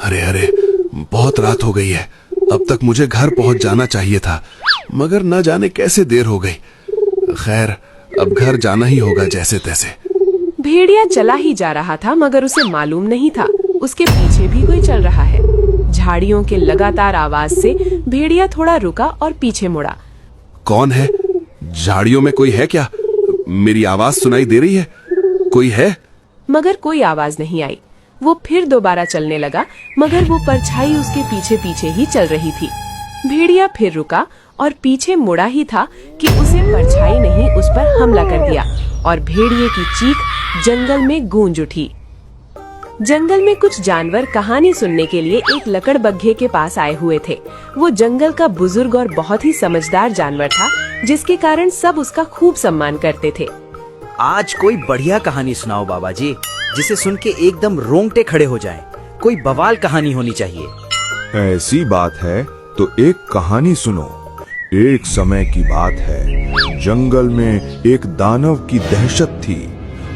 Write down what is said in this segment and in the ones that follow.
अरे अरे, बहुत रात हो गई है। अब तक मुझे घर पहुंच जाना चाहिए था, मगर न जाने कैसे देर हो गई। खैर, अब घर जाना ही होगा जैसे तैसे। भेड़िया चला ही जा रहा था, मगर उसे मालूम नहीं था उसके पीछे भी कोई चल रहा है। झाड़ियों के लगातार आवाज से भेड़िया थोड़ा रुका और पीछे मुड़ा। कौन है? झाड़ियों में कोई है क्या? मेरी आवाज सुनाई दे रही है? कोई है? मगर कोई आवाज नहीं आई। वो फिर दोबारा चलने लगा, मगर वो परछाई उसके पीछे पीछे ही चल रही थी। भेड़िया फिर रुका और पीछे मुड़ा ही था कि उसे परछाई नहीं उस पर हमला कर दिया और भेड़िए की चीख जंगल में गूंज उठी। जंगल में कुछ जानवर कहानी सुनने के लिए एक लकड़बग्घे के पास आए हुए थे। वो जंगल का बुजुर्ग और बहुत ही समझदार जानवर था, जिसके कारण सब उसका खूब सम्मान करते थे। आज कोई बढ़िया कहानी सुनाओ बाबा जी, जिसे सुन के एकदम रोंगटे खड़े हो जाएं। कोई बवाल कहानी होनी चाहिए। ऐसी बात है तो एक कहानी सुनो। एक समय की बात है, जंगल में एक दानव की दहशत थी।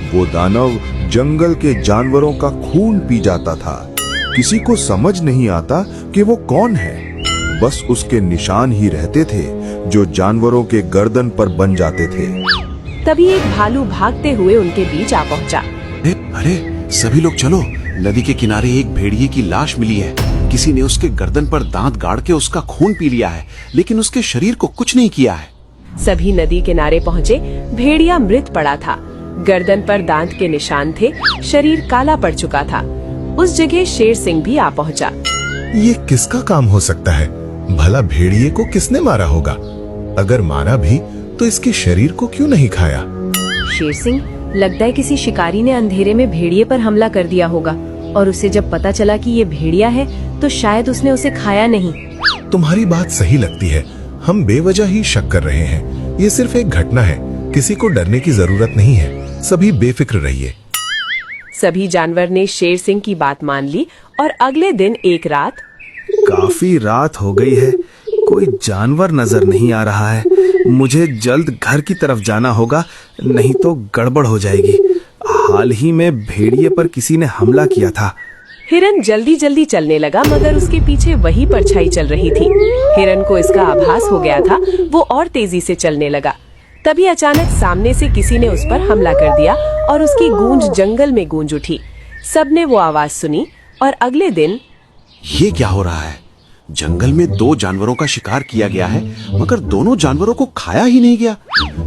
वो दानव जंगल के जानवरों का खून पी जाता था। किसी को समझ नहीं आता कि वो कौन है। बस उसके निशान ही रहते थे जो जानवरों के गर्दन पर बन जाते थे। तभी एक भालू भागते हुए उनके बीच आ पहुंचा। अरे सभी लोग चलो, नदी के किनारे एक भेड़िए की लाश मिली है। किसी ने उसके गर्दन पर दांत गाड़ के उसका खून पी लिया है, लेकिन उसके शरीर को कुछ नहीं किया है। सभी नदी किनारे पहुँचे। भेड़िया मृत पड़ा था, गर्दन पर दांत के निशान थे, शरीर काला पड़ चुका था। उस जगह शेर सिंह भी आ पहुंचा। ये किसका काम हो सकता है? भला भेड़िए को किसने मारा होगा? अगर मारा भी तो इसके शरीर को क्यों नहीं खाया? शेर सिंह, लगता है किसी शिकारी ने अंधेरे में भेड़िए पर हमला कर दिया होगा, और उसे जब पता चला कि ये भेड़िया है तो शायद उसने उसे खाया नहीं। तुम्हारी बात सही लगती है। हम बेवजह ही शक कर रहे हैं। ये सिर्फ एक घटना है, किसी को डरने की जरूरत नहीं है। सभी बेफिक्र रहिए। सभी जानवर ने शेर सिंह की बात मान ली और अगले दिन एक रात। काफी रात हो गई है, कोई जानवर नजर नहीं आ रहा है। मुझे जल्द घर की तरफ जाना होगा, नहीं तो गड़बड़ हो जाएगी। हाल ही में भेड़िए पर किसी ने हमला किया था। हिरन जल्दी जल्दी चलने लगा, मगर उसके पीछे वही परछाई चल रही थी। हिरन को इसका आभास हो गया था, वो और तेजी से चलने लगा। तभी अचानक सामने से किसी ने उस पर हमला कर दिया और उसकी गूंज जंगल में गूंज उठी। सबने वो आवाज सुनी और अगले दिन। ये क्या हो रहा है? जंगल में दो जानवरों का शिकार किया गया है, मगर दोनों जानवरों को खाया ही नहीं गया,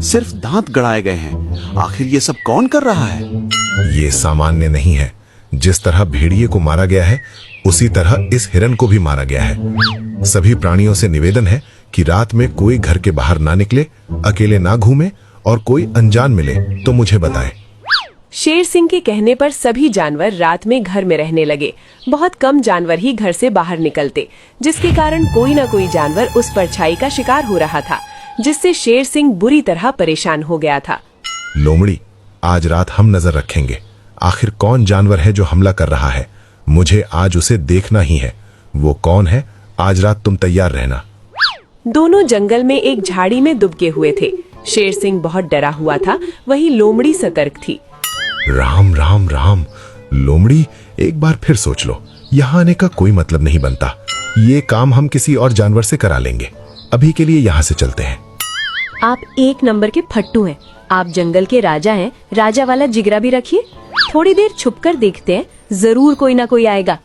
सिर्फ दांत गड़ाए गए हैं। आखिर ये सब कौन कर रहा है? ये सामान्य नहीं है। जिस तरह भेड़िए को मारा गया है, उसी तरह इस हिरन को भी मारा गया है। सभी प्राणियों से निवेदन है कि रात में कोई घर के बाहर ना निकले, अकेले ना घूमे, और कोई अनजान मिले तो मुझे बताए। शेर सिंह के कहने पर सभी जानवर रात में घर में रहने लगे। बहुत कम जानवर ही घर से बाहर निकलते, जिसके कारण कोई न कोई जानवर उस परछाई का शिकार हो रहा था, जिससे शेर सिंह बुरी तरह परेशान हो गया था। लोमड़ी, आज रात हम नजर रखेंगे। आखिर कौन जानवर है जो हमला कर रहा है? मुझे आज उसे देखना ही है। वो कौन है? आज रात तुम तैयार रहना। दोनों जंगल में एक झाड़ी में दुबके हुए थे। शेर सिंह बहुत डरा हुआ था, वहीं लोमड़ी सतर्क थी। राम राम राम। लोमड़ी, एक बार फिर सोच लो। यहाँ आने का कोई मतलब नहीं बनता। ये काम हम किसी और जानवर से करा लेंगे। अभी के लिए यहाँ से चलते हैं। आप एक नंबर के फट्टू हैं। आप जंगल के राजा हैं। राजा वाला जिगरा भी रखिए। थोड़ी देर छुपकर देखते हैं, जरूर कोई ना कोई आएगा।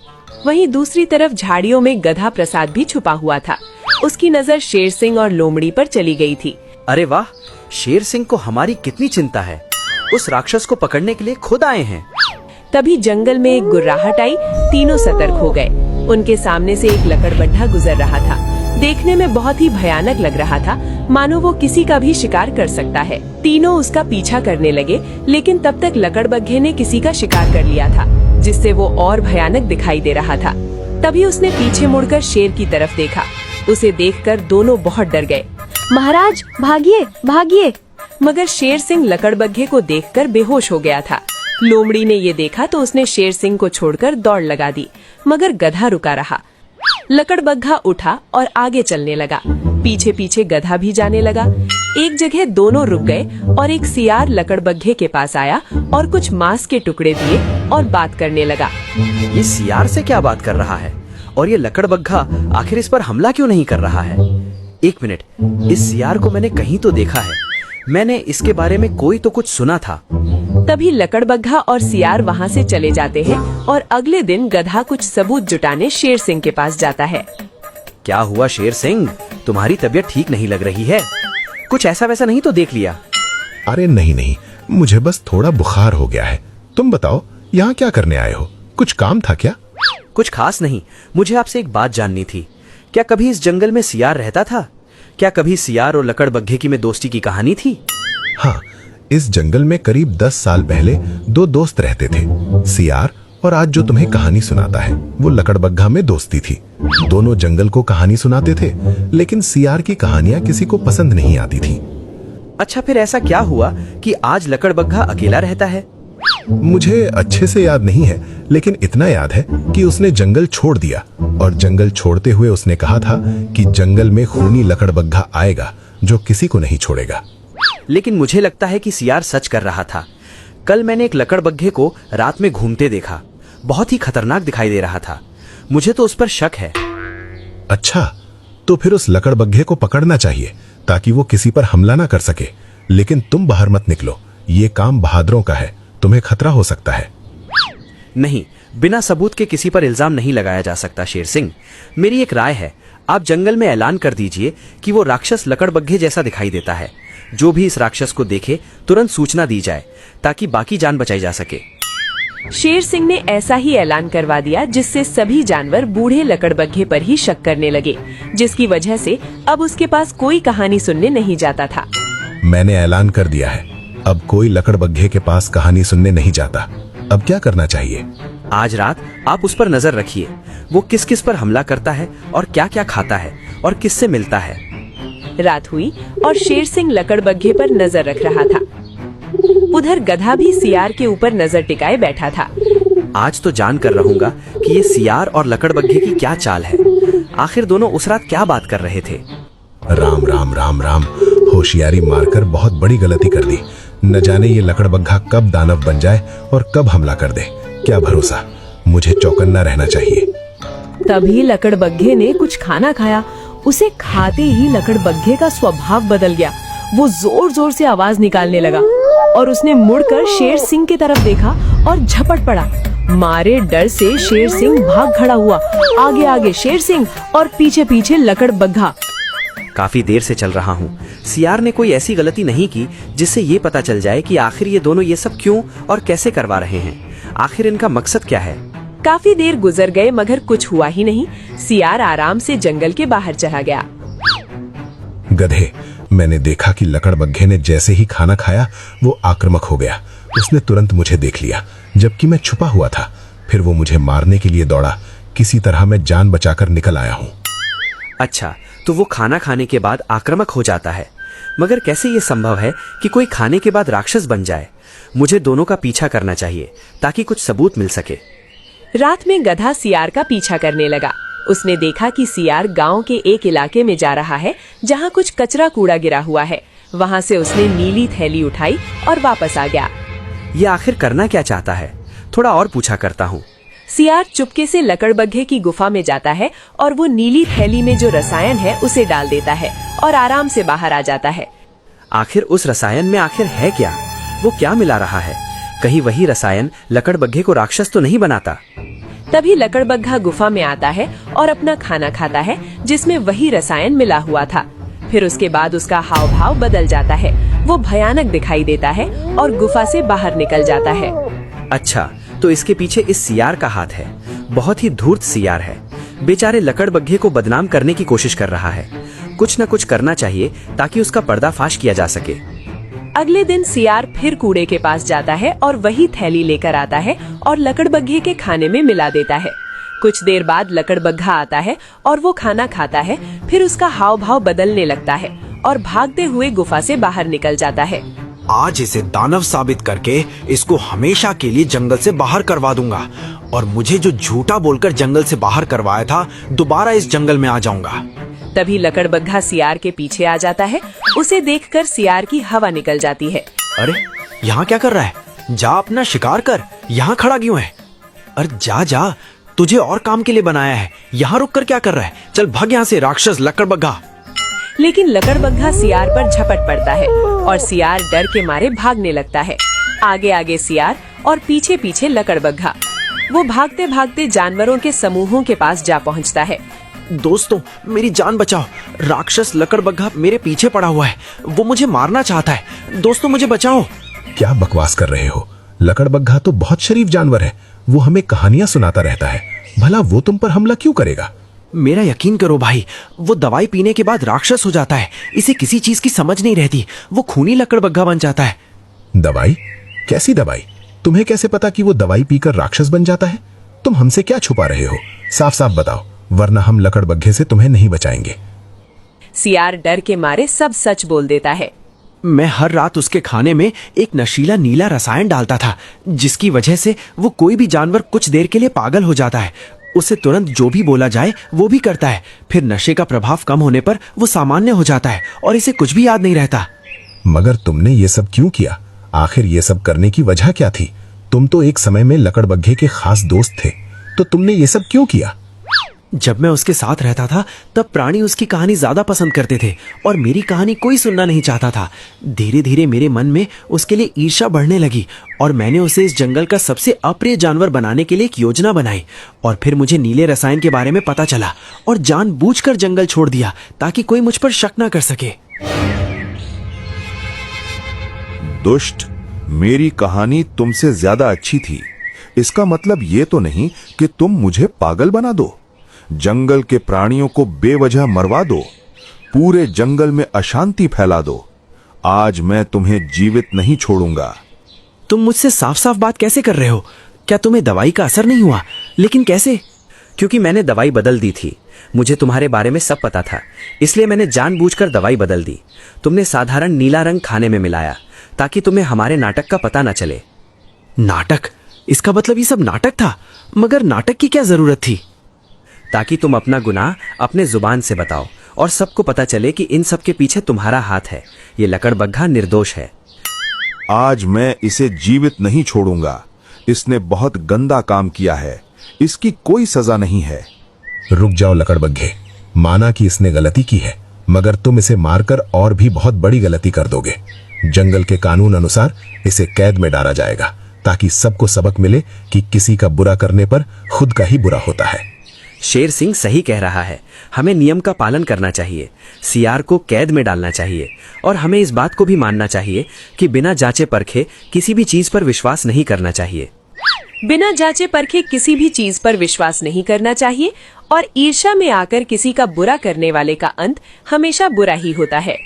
वहीं दूसरी तरफ झाड़ियों में गधा प्रसाद भी छुपा हुआ था। उसकी नजर शेर सिंह और लोमड़ी पर चली गई थी। अरे वाह, शेर सिंह को हमारी कितनी चिंता है। उस राक्षस को पकड़ने के लिए खुद आए हैं। तभी जंगल में एक गुर्राहट आई। तीनों सतर्क हो गए। उनके सामने से एक लकड़बग्घा गुजर रहा था। देखने में बहुत ही भयानक लग रहा था, मानो वो किसी का भी शिकार कर सकता है। तीनों उसका पीछा करने लगे, लेकिन तब तक लकड़बग्घे ने किसी का शिकार कर लिया था, जिससे वो और भयानक दिखाई दे रहा था। तभी उसने पीछे मुड़कर शेर की तरफ देखा। उसे देखकर दोनों बहुत डर गए। महाराज, भागिए भागिए। मगर शेर सिंह लकड़बग्घे को देखकर बेहोश हो गया था। लोमड़ी ने ये देखा तो उसने शेर सिंह को छोड़कर दौड़ लगा दी, मगर गधा रुका रहा। लकड़बग्घा उठा और आगे चलने लगा। पीछे पीछे गधा भी जाने लगा। एक जगह दोनों रुक गए और एक सियार लकड़बग्घे के पास आया और कुछ मांस के टुकड़े दिए और बात करने लगा। ये सियार से क्या बात कर रहा है और ये लकड़बग्घा आखिर इस पर हमला क्यों नहीं कर रहा है? एक मिनट, इस सियार को मैंने कहीं तो देखा है। मैंने इसके बारे में कोई तो कुछ सुना था। तभी लकड़बग्घा और सियार वहाँ से चले जाते हैं और अगले दिन गधा कुछ सबूत जुटाने शेर सिंह के पास जाता है। क्या हुआ शेर सिंह, तुम्हारी तबीयत ठीक नहीं लग रही है? कुछ ऐसा वैसा नहीं तो देख लिया? अरे नहीं नहीं, मुझे बस थोड़ा बुखार हो गया है। तुम बताओ यहाँ क्या करने आए हो? कुछ काम था क्या? कुछ खास नहीं, मुझे आपसे एक बात जाननी थी। क्या कभी इस जंगल में सियार रहता था? क्या कभी सियार और लकड़बग्घे की में दोस्ती की कहानी थी? हाँ, इस जंगल में करीब 10 साल पहले 2 दोस्त रहते थे। सियार और आज जो तुम्हें कहानी सुनाता है वो लकड़बग्घा में दोस्ती थी। दोनों जंगल को कहानी सुनाते थे, लेकिन सियार की कहानियां किसी को पसंद नहीं आती थी। अच्छा, फिर ऐसा क्या हुआ कि आज लकड़बग्घा अकेला रहता है? मुझे अच्छे से याद नहीं है, लेकिन इतना याद है कि उसने जंगल छोड़ दिया और जंगल छोड़ते हुए उसने कहा था कि जंगल में खूनी लकड़बग्घा आएगा जो किसी को नहीं छोड़ेगा। लेकिन मुझे लगता है कि सियार सच कर रहा था। कल मैंने एक लकड़बग्घे को रात में घूमते देखा। बहुत ही खतरनाक दिखाई दे रहा था। मुझे तो उस पर शक है। अच्छा, तो फिर उस लकड़बग्घे को पकड़ना चाहिए ताकि वो किसी पर हमला ना कर सके। लेकिन तुम बाहर मत निकलो, ये काम बहादुरों का है, तुम्हें खतरा हो सकता है। नहीं, बिना सबूत के किसी पर इल्जाम नहीं लगाया जा सकता शेर सिंह। मेरी एक राय है, आप जंगल में ऐलान कर दीजिए कि वो राक्षस लकड़बग्घे जैसा दिखाई देता है। जो भी इस राक्षस को देखे तुरंत सूचना दी जाए ताकि बाकी जान बचाई जा सके। शेर सिंह ने ऐसा ही ऐलान करवा दिया, जिससे सभी जानवर बूढ़े लकड़बग्घे पर ही शक करने लगे, जिसकी वजह से अब उसके पास कोई कहानी सुनने नहीं जाता था। मैंने ऐलान कर दिया है, अब कोई लकड़बग्घे के पास कहानी सुनने नहीं जाता। अब क्या करना चाहिए? आज रात आप उस पर नजर रखिए। वो किस किस पर हमला करता है और क्या क्या खाता है और किससे मिलता है। रात हुई और शेर सिंह लकड़बग्घे पर नजर रख रहा था। उधर गधा भी सियार के ऊपर नजर टिकाए बैठा था। आज तो जान कर रहूंगा कि ये सियार और लकड़बग्घे की क्या चाल है। आखिर दोनों उस रात क्या बात कर रहे थे। राम राम राम राम, होशियारी मारकर बहुत बड़ी गलती कर दी। न जाने ये लकड़बग्घा कब दानव बन जाए और कब हमला कर दे। क्या भरोसा, मुझे चौकन्ना रहना चाहिए। तभी लकड़बग्घे ने कुछ खाना खाया। उसे खाते ही लकड़बग्घे का स्वभाव बदल गया। वो जोर जोर से आवाज निकालने लगा और उसने मुड़कर शेर सिंह की तरफ देखा और झपट पड़ा। मारे डर से शेर सिंह भाग खड़ा हुआ। आगे आगे शेर सिंह और पीछे पीछे लकड़बग्घा। काफी देर से चल रहा हूँ। सियार ने कोई ऐसी गलती नहीं की जिससे ये पता चल जाए कि आखिर ये दोनों ये सब क्यों और कैसे करवा रहे हैं। आखिर इनका मकसद क्या है। काफी देर गुजर गए मगर कुछ हुआ ही नहीं। सियार आराम से जंगल के बाहर चला गया। गधे, मैंने देखा कि लकड़बग्घे ने जैसे ही खाना खाया वो आक्रामक हो गया। उसने तुरंत मुझे देख लिया जबकि मैं छुपा हुआ था। फिर वो मुझे मारने के लिए दौड़ा। किसी तरह मैं जान बचाकर निकल आया हूँ। अच्छा, तो वो खाना खाने के बाद आक्रामक हो जाता है। मगर कैसे ये संभव है कि कोई खाने के बाद राक्षस बन जाए। मुझे दोनों का पीछा करना चाहिए ताकि कुछ सबूत मिल सके। रात में गधा सियार का पीछा करने लगा। उसने देखा कि सियार गांव के एक इलाके में जा रहा है जहां कुछ कचरा कूड़ा गिरा हुआ है। वहां से उसने नीली थैली उठाई और वापस आ गया। ये आखिर करना क्या चाहता है, थोड़ा और पूछा करता हूँ। सियार चुपके से लकड़बग्घे की गुफा में जाता है और वो नीली थैली में जो रसायन है उसे डाल देता है और आराम से बाहर आ जाता है। आखिर उस रसायन में आखिर है क्या? वो क्या मिला रहा है? कहीं वही रसायन लकड़बग्घे को राक्षस तो नहीं बनाता? तभी लकड़बग्घा गुफा में आता है और अपना खाना खाता है जिसमें वही रसायन मिला हुआ था। फिर उसके बाद उसका हाव भाव बदल जाता है। वो भयानक दिखाई देता है और गुफा से बाहर निकल जाता है। अच्छा, तो इसके पीछे इस सियार का हाथ है। बहुत ही धूर्त सियार है। बेचारे लकड़बग्घे को बदनाम करने की कोशिश कर रहा है। कुछ न कुछ करना चाहिए ताकि उसका पर्दाफाश किया जा सके। अगले दिन सियार फिर कूड़े के पास जाता है और वही थैली लेकर आता है और लकड़बग्घे के खाने में मिला देता है। कुछ देर बाद लकड़बग्घा आता है और वो खाना खाता है। फिर उसका हाव भाव बदलने लगता है और भागते हुए गुफा से बाहर निकल जाता है। आज इसे दानव साबित करके इसको हमेशा के लिए जंगल से बाहर करवा दूंगा और मुझे जो झूठा बोलकर जंगल से बाहर करवाया था दोबारा इस जंगल में आ जाऊंगा। तभी लकड़बग्घा सियार के पीछे आ जाता है। उसे देखकर सियार की हवा निकल जाती है। अरे यहाँ क्या कर रहा है? जा अपना शिकार कर, यहाँ खड़ा क्यों है? अरे जा जा, तुझे और काम के लिए बनाया है, यहाँ रुक कर क्या कर रहा है? चल भाग यहाँ से राक्षस लकड़बग्घा। लेकिन लकड़बग्घा सियार पर झपट पड़ता है और सियार डर के मारे भागने लगता है। आगे आगे सियार और पीछे पीछे लकड़बग्घा। वो भागते भागते जानवरों के समूहों के पास जा पहुंचता है। दोस्तों मेरी जान बचाओ, राक्षस लकड़बग्घा मेरे पीछे पड़ा हुआ है, वो मुझे मारना चाहता है। दोस्तों मुझे बचाओ। क्या बकवास कर रहे हो? लकड़बग्घा तो बहुत शरीफ जानवर है, वो हमें कहानियां सुनाता रहता है। भला वो तुम पर हमला क्यों करेगा? मेरा यकीन करो भाई, वो दवाई पीने के बाद राक्षस हो जाता है। इसे किसी चीज की समझ नहीं रहती, वो खूनी लकड़बग्घा बन जाता है। दवाई? कैसी दवाई? तुम्हें कैसे पता कि वो दवाई पीकर राक्षस बन जाता है? तुम हमसे क्या छुपा रहे हो? साफ साफ बताओ, वरना हम लकड़बग्घे से तुम्हें नहीं बचाएंगे। सियार डर के मारे सब सच बोल देता है। मैं हर रात उसके खाने में एक नशीला नीला रसायन डालता था, जिसकी वजह से वो कोई भी जानवर कुछ देर के लिए पागल हो जाता है। उसे तुरंत जो भी बोला जाए वो भी करता है। फिर नशे का प्रभाव कम होने पर वो सामान्य हो जाता है और इसे कुछ भी याद नहीं रहता। मगर तुमने ये सब क्यों किया? आखिर ये सब करने की वजह क्या थी? तुम तो एक समय में लकड़बग्घे के खास दोस्त थे, तो तुमने ये सब क्यों किया? जब मैं उसके साथ रहता था तब प्राणी उसकी कहानी ज्यादा पसंद करते थे और मेरी कहानी कोई सुनना नहीं चाहता था। धीरे धीरे मेरे मन में उसके लिए ईर्ष्या बढ़ने लगी और मैंने उसे इस जंगल का सबसे अप्रिय जानवर बनाने के लिए एक योजना बनाई। और फिर मुझे नीले रसायन के बारे में पता चला और जानबूझकर जंगल छोड़ दिया ताकि कोई मुझ पर शक न कर सके। दुष्ट, मेरी कहानी तुमसे ज्यादा अच्छी थी। इसका मतलब ये तो नहीं कि तुम मुझे पागल बना दो, जंगल के प्राणियों को बेवजह मरवा दो, पूरे जंगल में अशांति फैला दो। आज मैं तुम्हें जीवित नहीं छोड़ूंगा। तुम मुझसे साफ साफ बात कैसे कर रहे हो? क्या तुम्हें दवाई का असर नहीं हुआ? लेकिन कैसे? क्योंकि मैंने दवाई बदल दी थी। मुझे तुम्हारे बारे में सब पता था, इसलिए मैंने जानबूझकर दवाई बदल दी। तुमने साधारण नीला रंग खाने में मिलाया ताकि तुम्हें हमारे नाटक का पता न चले। नाटक? इसका मतलब ये सब नाटक था? मगर नाटक की क्या जरूरत थी? ताकि तुम अपना गुनाह अपने जुबान से बताओ और सबको पता चले कि इन सब के पीछे तुम्हारा हाथ है। ये लकड़बग्घा निर्दोष है। आज मैं इसे जीवित नहीं छोड़ूंगा। इसने बहुत गंदा काम किया है, इसकी कोई सजा नहीं है। रुक जाओ लकड़बग्घे, माना कि इसने गलती की है, मगर तुम इसे मारकर और भी बहुत बड़ी गलती कर दोगे। जंगल के कानून अनुसार इसे कैद में डाला जाएगा ताकि सबको सबक मिले कि किसी का बुरा करने पर खुद का ही बुरा होता है। शेर सिंह सही कह रहा है, हमें नियम का पालन करना चाहिए। सियार को कैद में डालना चाहिए और हमें इस बात को भी मानना चाहिए कि बिना जांचे परखे किसी भी चीज पर विश्वास नहीं करना चाहिए। बिना जांचे परखे किसी भी चीज पर विश्वास नहीं करना चाहिए और ईर्ष्या में आकर किसी का बुरा करने वाले का अंत हमेशा बुरा ही होता है।